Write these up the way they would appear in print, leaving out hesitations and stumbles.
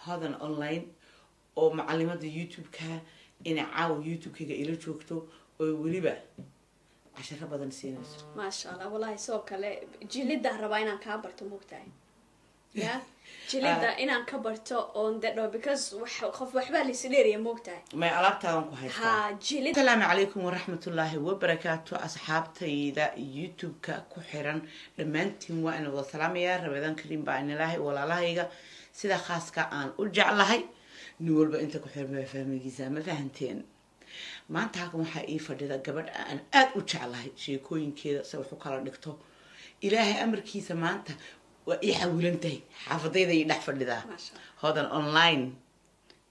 هذا أونلاين أو معلمات يوتيوب كا إن عاو يوتيوب كا إلى شوكتو وليبا عشان بدن سينس ما شاء الله والله سوق له جلده ربعنا كابرت موقتاي يا جلده إن كبرته on that no because خف وحبة لسيريا موقتاي ما علاقتها أنكو هاي ها جلد السلام عليكم ورحمة الله وبركاته أصحابتي ذا يوتيوب كحيران لما أنتم وأنا والسلام يا رمضان كريم بأن الله ولا الله يجا سيدا خاص كأن أرجع لهاي نقول بأنت كحير ما فهم جيزة ما فهمتين ما أنت هاكم حقيقي فدي قبل أن أرجع لهاي شيء كوين كذا سوي حكرا نكتو إلهي أمر كيسة ما أنت ويحاول أنتي حافظي ذي نحفر ذا هذا أونلاين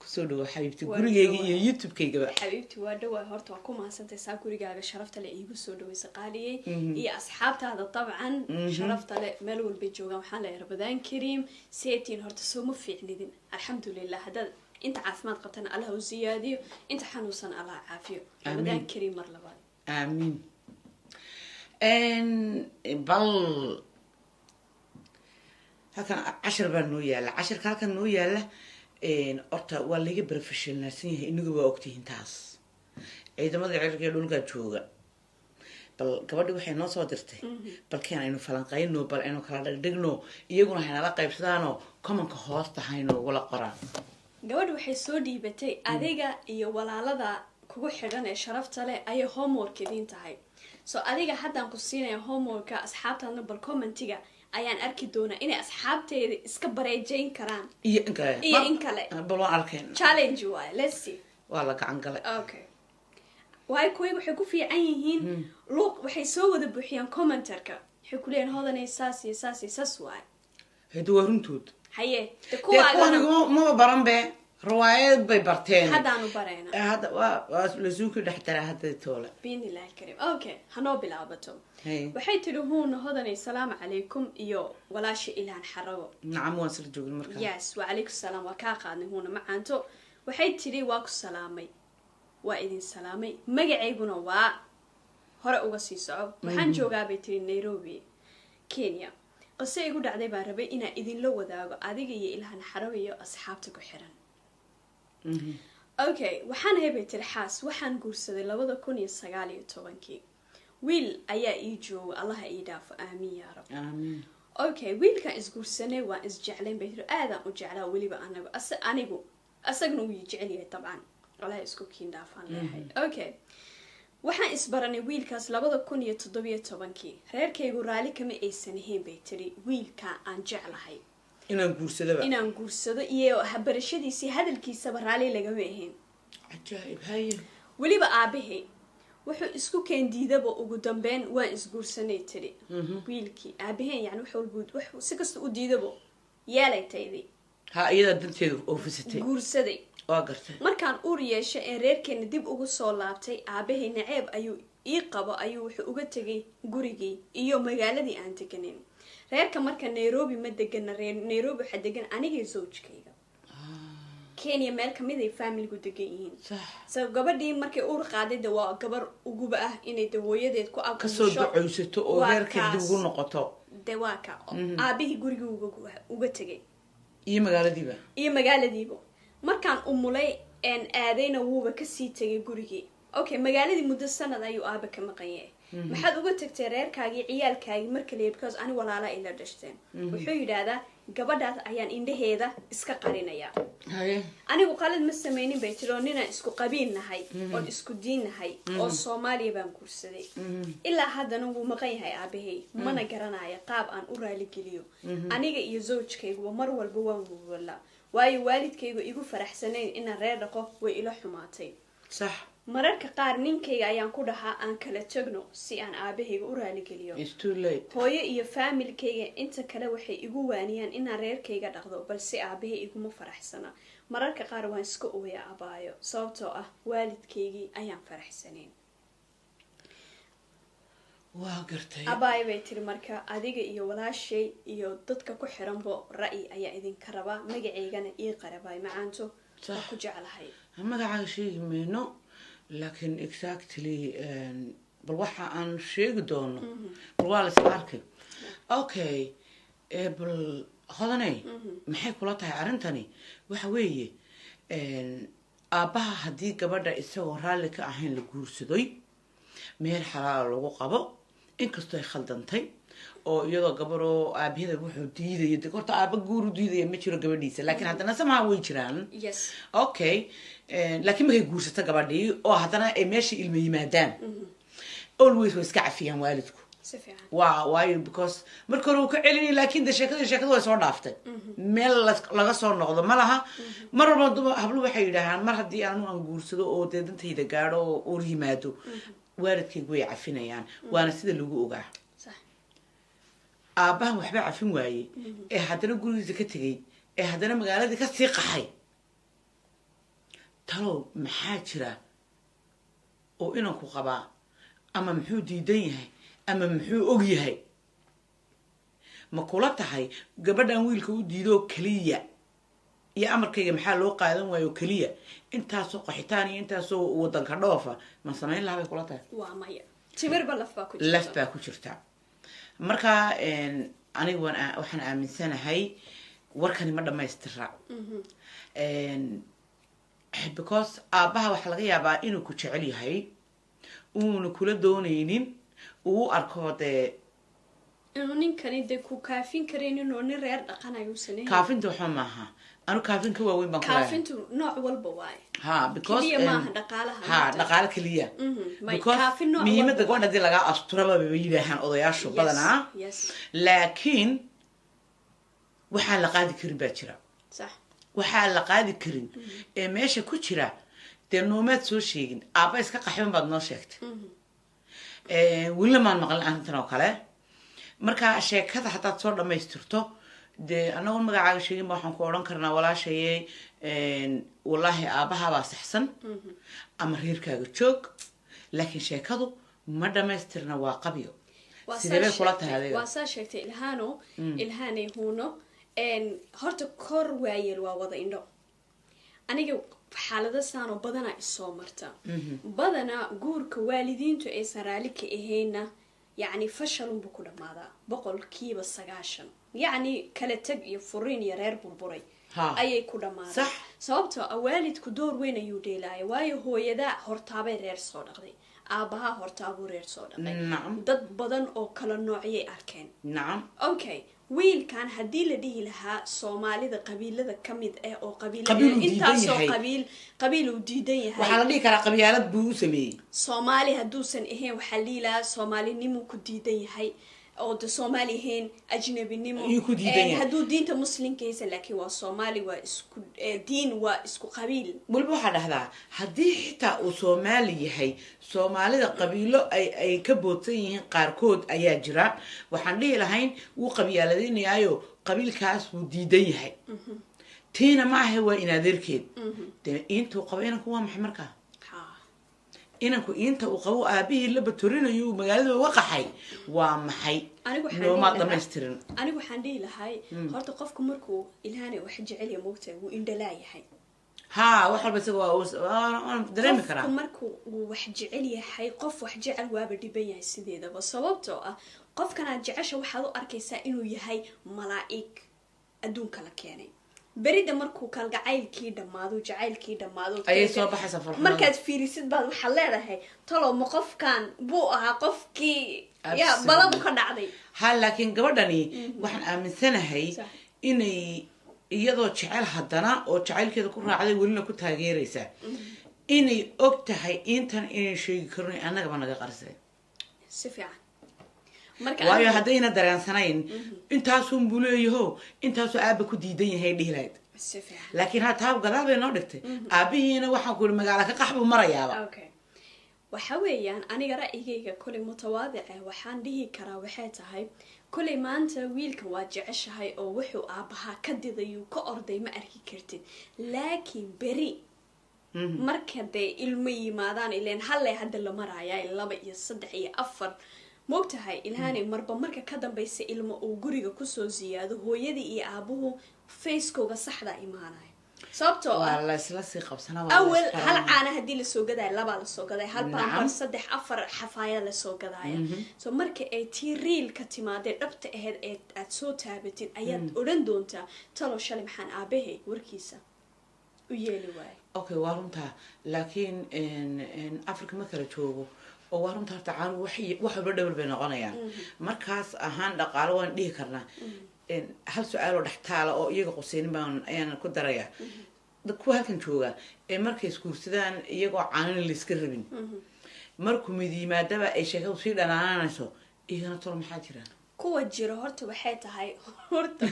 كسودو حبيبتي قولي يوتيوب كيجا حبيبتي وادو هرت وكم هسنت ساكوري جا شرفت لي إيجو سودو وسقالي هي أصحابته هذا طبعا شرفت لي ملول بيجوجا وحنا رمضان كريم سيتين هرت سومو في عندين الحمد لله هذا أنت عافمات قطنا الله وزيادي أنت حنوسن الله عافية رمضان كريم مر لبعض آمين إن بل هكذا 10 بنويا لا 10 كالك نويا لا إن أرتا واللي بروفيشنال سنيه إنه جوا وقتين تاس إذا ما ذعير كيلون كجوجا بل قبل ده وحين نص ودرته بل كان إنه فلان نو بل إنه كلا دقنو يجون حين لا قيب سدانو كمان كهوست هينو ولا قران قبل وحي سودي بتي أديجا ولا لذا كوجو حرنا شرفت له أي homework كدين تهاي so أديجا حتى نقصينا homework أصحابنا بالكومنتيجا ayaan arki doonaa inay asxaabteeda iska bareejayn karaan iyo in kale bal waan arkeen challenge waay let's see waa la gacan galay okay way waxay ku fiican yihiin luuq waxay soo wada buuxiyaan commentarka waxay ku leeyahay hodanay saas waay heedo waruntood haye kuwa ma baran be روايات بيبرتين هذا أنا برينا هذا ولزوك دحترا هذا تولا بين الله الكريم أوكي هنوبي لعبتهم وحيت هون هذا السلام عليكم إيو ولا شيء إلا نحرقه نعم واسر جوج المركز يس وعليكم السلام وكاقا هون مع أنتو وحيت لي واكو سلامي وإذن سلامي مقعيبنا وا هرأ وغسي صعب وحان جوغا بيتري نيروبي كينيا قصة يقول عدي باربي إنا إذن لو ذاقو أديقي إلها نحرقه أصحابتكو حران okay waxaan heebay tirxaas waxaan guursaday 2019 wiil ayaa ii jooga allah ii dhaafo aamin yaa rab aamin okay wiilka is guursanay waa is jecleen bay aadan u jeclaa waliba anigu asagna uu jecel yahay tabcan allah isku kiin dhaafan leeyahay okay waxaan isbaranay wiilkaas 2017 reerkaygu raali kama aysan ahayn bay tiri wiilka aan jeclahay inaan guursado iyo habarashadiisii hadalkiisaba raali lagama ahayn ajaa'ib haye waliba aabahay wuxuu isku keen diidaba ugu dambeyn waan isguursanay tiri wiilkii aabahay yani wuxuu si kasta u diidaba yeelaytaydi ha iyada danteedu oofisatay guursaday waa gartay markaan uur yeeshay ee reerkeena dib ugu soo laabtay aabahay naceeb ayuu ii qabo ayuu wuxuu uga tegay gurigii iyo magaaladii aan deganin reerka marka Nairobi ma degana Nairobi waxa degan aniga zawjkayga Kenya meel kamid ay family-gu degan yihiin sax gabadhii markay uur qaaday waa gabar uguba ah inay hooyadeed ku aqoonso kasoo duceysato oo reerka dib ugu noqoto dewaaka aabihi guriga uga tagay iyo magaaladiiba markaan umulay aan aadayna wuuba ka sii tagay gurigii okay magaaladii muddo sanad ayuu aaba ka maqan yahay maxaad uga tagtay reerkaagii ciyaalkaagii markale because ani walaala ila dhashteen wuxuu yiraahdaa gabadhaas ayaan indhaheeda iska qarinaya anigu qalad ma sameeynin bay tiro nina isku qabiil nahay oo isku diin nahay oo Soomaaliya baan kursaday ilaa haddana wuu maqan yahay aabahay mana garanayo qaab aan u raali geliyo aniga iyo zawjkaygu mar walba waan wala waayo waalidkaygu igu faraxsaneen in reer dhaqo way ila xumaatay sax mararka qaar ninkayga ayaan ku dhahaa aan kala tagno si aan aabahayga u raali geliyo it's too late hooyo iyo familkayga inta kale waxay igu waaniyaan inaan reerkayga dhaqdo balse aabahay iguma faraxsana mararka qaar waan iska ooyaa abaayo sababtoo ah waalidkaygii ayaan faraxsaneen waa gartay abaayo bay tiri marka adiga iyo walaashay iyo dadka ku xiranbo ra'yi ayaa idinka rabaa magaceygana ii qarabay macaanto ku jeclahay magacaaga sheegi mayno laakiin exactly bal waxa aan sheegi doono bal waa la isla arkay okay bal hodanay maxay kula tahay arrintani waxa weeye aabbaha haddii gabadha isagoo raalli ka ahayn la guursadoy meel xalaala lagu qabo inkastoo ay khaldantay oo iyadoo gabaroo aabiyada wuxuu diidaya de horta aaba guur u diidaya ma jiro gabadhiisa laakiin haddana samaha way jiraan okay laakiin markay guursato gabadhii oo haddana ay meesha ilma yimaadaan always way iska cafiyaan waalidku waayo because marka hore uu ka celinay laakiin de sheekada way soo dhaaftay meel laga soo noqdo ma laha mar walba hablu waxay yidhaahaan mar haddii anu aan guursado oo dee dantayda gaadho oo ur yimaado waalidkaygu way cafinayaan waana sida lagu ogaa aabbahan waxba cafin waaye ee haddana gurigiisa ka tegay ee haddana magaaladii ka sii qaxay talow maxaa jira oo inanku qabaa ama muxuu diidan yahay ama muxuu og yahay ma kula tahay gabadhan wiilka u diidoo keliya iyo amarkayga maxaa loo qaadan waayo keliya intaasoo qaxitaan iyo intaasoo wadanka dhoofa ma samayn lahaa bay kula tahay waa maya timirba laf baa ku jirta marka aniga waxaan aaminsanahay warkani ma dhamaystira because aabbaha waxaa laga yaabaa inuu ku jecel yahay uuna kula doonaynin uu arko dee inuu ninkani dee ku kaafin karaynin oo nin reer dhaqanayo saneeyay kaafinta waxa maaha anu kaafin ka waaweyn baan ku leeyahay kaafintu nooc walba waaye because maaha dhaqaalaha dhaqaale kaliya because muhiimada gabadha hadii laga asturaba bay yidhaahaan odayaashu badanaa laakiin waxaan la qaadi karin baa jira sax waxaan la qaadi karin ee meesha ku jira dee noomaad soo sheegin aabba iska qaxban baad noo sheegtay weli maan maqlin arrintan oo kale marka sheekada haddaad soo dhamaystirto dee anagoon magacaaga sheegin ba waxaan ku odhan karnaa walaashayey wallaahi aabbahabaa saxsan ama reerkaaga joog laakiin sheekadu ma dhamaystirna waa qabyo sidee bay kula tahay adiga waa saa sheegtay ilhaanay huuno horta kor waayeel waa wada indho aniga xaalada saanoo badanaa isoo marta badanaa guurka waalidiintu aysan raali ka ahayna yacni fashalunbu ku dhammaadaa 90% yacni kala tag iyo furiin iyo reer burburay ayay ku dhammaadaa sababtoo waalidku door weyn ayuu dheelaaya waayo hooyadaa hortaabay reer soo dhaqday aabaha hortaabuu reer soo dhaqay dad badan oo kala noocyay arkeen okay wiilkan haddii la dhihi lahaa soomaalida qabiilada ka mid ah oo intaasoo qabiil uu diidan yahay waxaa la dhihi karaa qabyaalad buu u sameeyey soomaali hadduusan ahayn waxaa la dhihi lahaa soomaalinimuu ku diidan yahay oo de soomaali ahayn ajnabinimo hadduu diinta muslimka haysan laakiin waa soomaali waa isku diin waa isku qabiil waliba waxaa dhahdaa haddii xitaa uu soomaali yahay soomaalida qabiilo ay ka boodsan yihiin qaarkood ayaa jira waxaan dhihi lahayn wuu qabyaaladinayaayo qabiilkaas wuu diidan yahay tiina ma ahe waa in adeerkeed dee intuu qabo inanku waa maxay markaa inanku inta uu qabo aabihii la batorinayo magaalada uga qaxay waa maxay noomaad dhamaystirin anigu waxaan dhihi lahay horta qofku markuu ilaahay wax jecel yahay moogtahay wuu indhalaa yahay wax walba isaga waa dareemi karaa markuu wax jecel yahay qof wax jecel waaba dhiban yahay sideedaba sababtoo ah qofkan aad jecesha waxaad u arkaysaa inuu yahay malaa'ig adduunka la keenay berida markuu kalgacaylkii dhamaado jacaylkii dhamaado ayay soo baxaysaa farxad markaad fiirisid baad waxa leedahay talo ma qofkan buu ahaa qofkii baladu ka dhacday laakiin gabadhani waxaan aaminsanahay inay iyadoo jecel haddana oo jacaylkeeda ku raacday welina ku taageeraysaa inay og tahay intan inay sheegi karno annagaba naga qarsay si fiican waayo haddayna dareensanayn intaasun buu leeyaho intaasoo aaba ku diidan yahay dhihi lahayd laakiin taa gadaal bay noo dhigtay aabihiina waxaan ku yidhi magaala ka qax buu marayaaba waxa weeyaan aniga ra'yigayga kolay mutawaadic ah waxaan dhihi karaa waxay tahay kolay maanta wiilkan waa jeceshahay oo wuxuu aabahaa ka didayuu ka orday ma arki kartid laakiin beri marka dee ilmo yimaadaan ileen halle hadda la maraaya 2 iyo 3 iyo 4 moogtahay ilhaanay marba marka ka dambaysa ilmo uu guriga kusoo ziyaado hooyadii iyo aabuhu facekooga saxda imaanaya sababtoo ah والله سلاسي قبسنا أول هل عنا هدي للسوقة لبا السوقة هل بامبر صدح أفر حفايا للسوقة سو مركي أي تيريل كتيمادة ربط أهد أتصوتها بتين أياد أورندونتا تلو شلي محن أبيه وركيسة ويلي واي اوكي وارنتها لكن ان افريقيا ما kala joogo oo warunta tacan wax walba dhawr bay noqonayaan markaas ahaan dhaqaale waan dhihi karnaa in hal su'aal oo dhaxtaala oo iyaga qoseen baan ayaan ku daraya dadku halkan jooga ee markay iskuursadaan iyagoo caanan la iska rabin markuu mid yimaadaba ay sheekadu sii dhanaanayso iyagana tolo maxaa jira kuwa jiro horta waxay tahay horta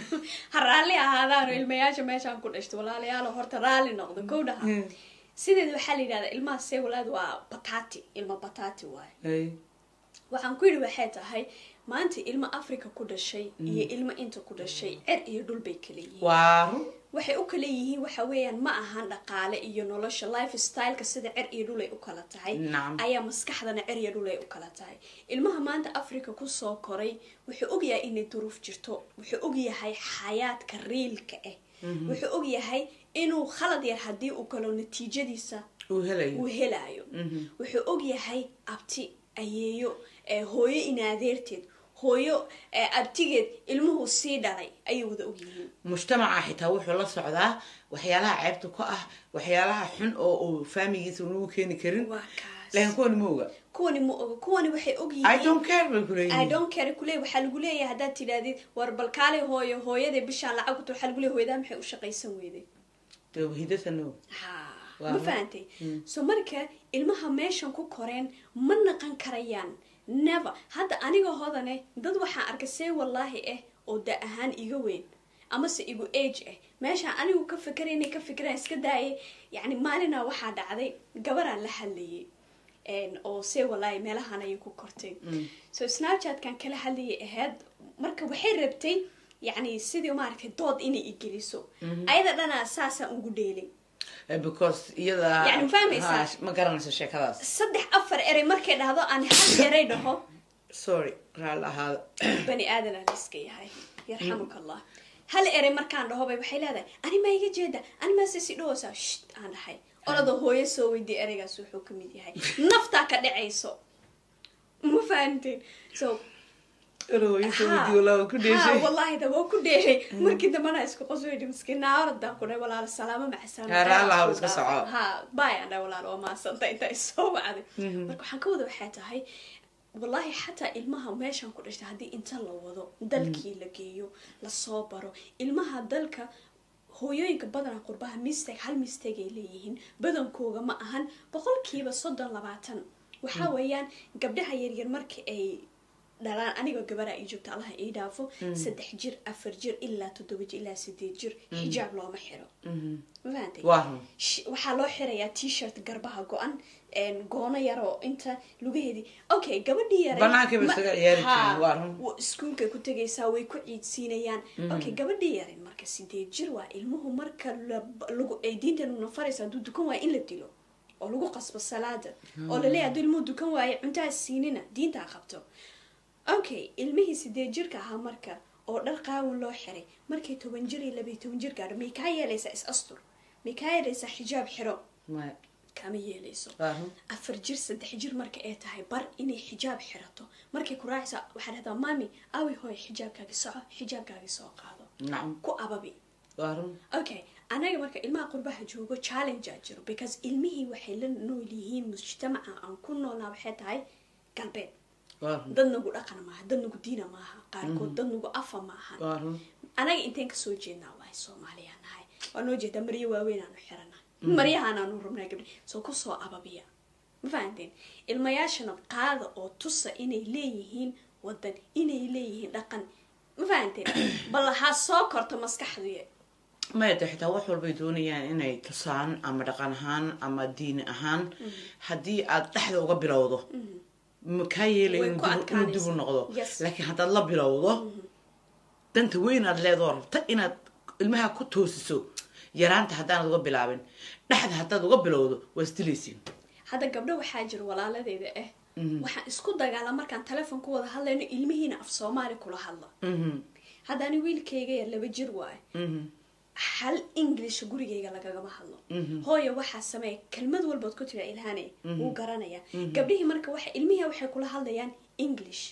haraali ahaadaan ilmayaasha meeshaan ku dhashto walaalayaal horta raali noqdo kowdaha sideed waxa la yiraahdaa ilmaha see walaad waa batati ilma batati waay waxaan ku yiri waxay tahay maanta ilma Afrika ku dhashay iyo ilma inta ku dhashay iyo dhul bay kala yihiin waaru waxay u kala yihiin waxa weeyaan ma ahan dhaqaale iyo nolosha lifestyle ka sida iyo dhul ay u kala tahay ayaa maskaxdana iyo dhul ay u kala tahay ilmaha maanta Afrika ku soo koray wuxuu og yahay in duruuf jirto wuxuu og yahay xayaadka reelka ah wuxuu og yahay inuu khalad yar hadii uu kalo natiijadiisa uu helayo wuxuu og yahay abti ayeeyo hooyo inaadeerteed hooyo abtigeed ilmuhu sii dhalay ayuu wada og yihiin mujtamaca xitaa wuxuu la socdaa waxyaalaha ceebta ku ah waxyaalaha xun oo uu faamigiisa uu keeni karin laakiin kuwani ma oga kuwani waxay og yihiin I don't care kulay waxa lagu leeyahay hadaa tiraadid war balkaale hooyada bishaan lacag ku waxa lagu leeyahay hooyada maxay u shaqaysan weeday hidasano ma faantay soo marka ilmaha meeshan ku koreen ma naqan karayaan never hada aniga hodane dad waxa arkay wallahi oo da ahaan iga weyn ama se igu age meesha anigu ka fikirayna ka fikiraan iska daayay yani maalina waxa dhacday gabaraan la hadlayay oo wallahi meelahan ay ku kortay so Snapchat kan kala hadlayay ahayd marka waxay rabtay yani sidii ma arkay dood inay igeliso ayada dhana asaasa ugu dheelay because iyada yani fahmaysa ma garanayso sheekadaas saddex afar eray markay dhahdo aan hal eray dhaho sorry raal ahaad bani aadan iska yahay yarhamuka Allah hal eray markaan dhaho bay waxay leedahay ani ma iga jeeda ani ma si dhoosa aan dhahay orado hooyo soo weydii eraygaas wuxuu ka mid yahay nafta ka dhacayso ma fahanteen so والله ده هو كل شيء مركي ده ما أنا إسكو قصوي دي مسكين نار ده كنا ولا السلامة مع السلامة الله ويسكو صعب ها باي أنا ولا لو ما صنت أنت الصوب عادي مركو حنكوده حتى هاي والله حتى المها ماشان كل شيء هدي أنت الله وضو دلكي لقيو للصبر المها دلك هو يوينك بدنا قربها مستك هل مستك إليهن بدن كوجا ما أهن بقول كي بصدق لبعتن وحاويان قبلها يرجع مركي أي دلان أنا جبرا إيجبت الله إيدافو 3 جير 4 جير إلا 7 جير إلا 6 جير حجاب لو محرو ما فهمتي waxaa loo xirayaa t-shirt garbaha go'an goona yaro inta lugaheedii okay gabadhii yaray banaanka bisaga ciyaari jireen waa iskuulka ku tagaysaa way ku ciidsiinayaan okay gabadhii yaray marka 8 jir waa ilmuhu marka lagu diinta uu nafaraysa dudukan waa in la dilo oo lagu qasbo salaada oo la leeyahay ilmuhu dukan waa cuntaa siinina diinta qabto okay ilmihii 8 jirka ahaa marka oo dhar qaawan loo xiray markay 10 jir iyo 12 jir gaadho meekaa yeelaysa is astur meekaa yeelaysa xijaab xiro kama yeelayso 4 jir 3 jir marka ay tahay bar inay xijaab xirato markay ku raacaysa waxa dhahdaa mami awi hooy xijaabkaaga soo qaado ku ababi okay anaga marka ilmaha qurbaha joogo challenge jiro because ilmihii waxay la nool yihiin mujtamaca aan ku noolaa waxay tahay galbeed dad nagu dhaqan maaha dad nagu diina maaha qaarkood dad nagu afa maaha anaga inteen ka soo jeednaa waa Soomaaliya nahay waa noo jeeda mariyo waaweyn aan xirana mariyahan aan rubnaa gabdhi soo ku soo ababiya ma fahanteen ilmayaashana qaada oo tusa inay leeyihiin wadan inay leeyihiin dhaqan ma fahanteen bal ha soo korto maskaxdiye ma xitaa wax walba ay doonayaan inay tusaan ama dhaqan ahaan ama diin ahaan hadii aad dhaxda uga bilowdo مكايل ندب النقطة لكن حتى الله بلوضه دنت وين الليدور تأنا المها كتوسسو يرانت حتى أنا تقبل عبن نحد حتى تقبل وضو واستليسين هذا قبله وحاجر ولا لا ذي وح اسكت دق على مركان تلفون كوه هلا إنه المهينا في صومالي كله هلا هذا أنا ويل كيجي اللي بجر واي hal English gurigayga lagagama hadlo hooyo waxa sameey kelmad walba ku tira ilhaanay uu garanaya gabdhihii marka waxa ilmihi waxay kula hadlayaan English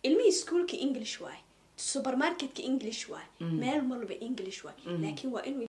ilmihi schoolka English waay supermarketka English waay meel walba English waay laakiin waa inuu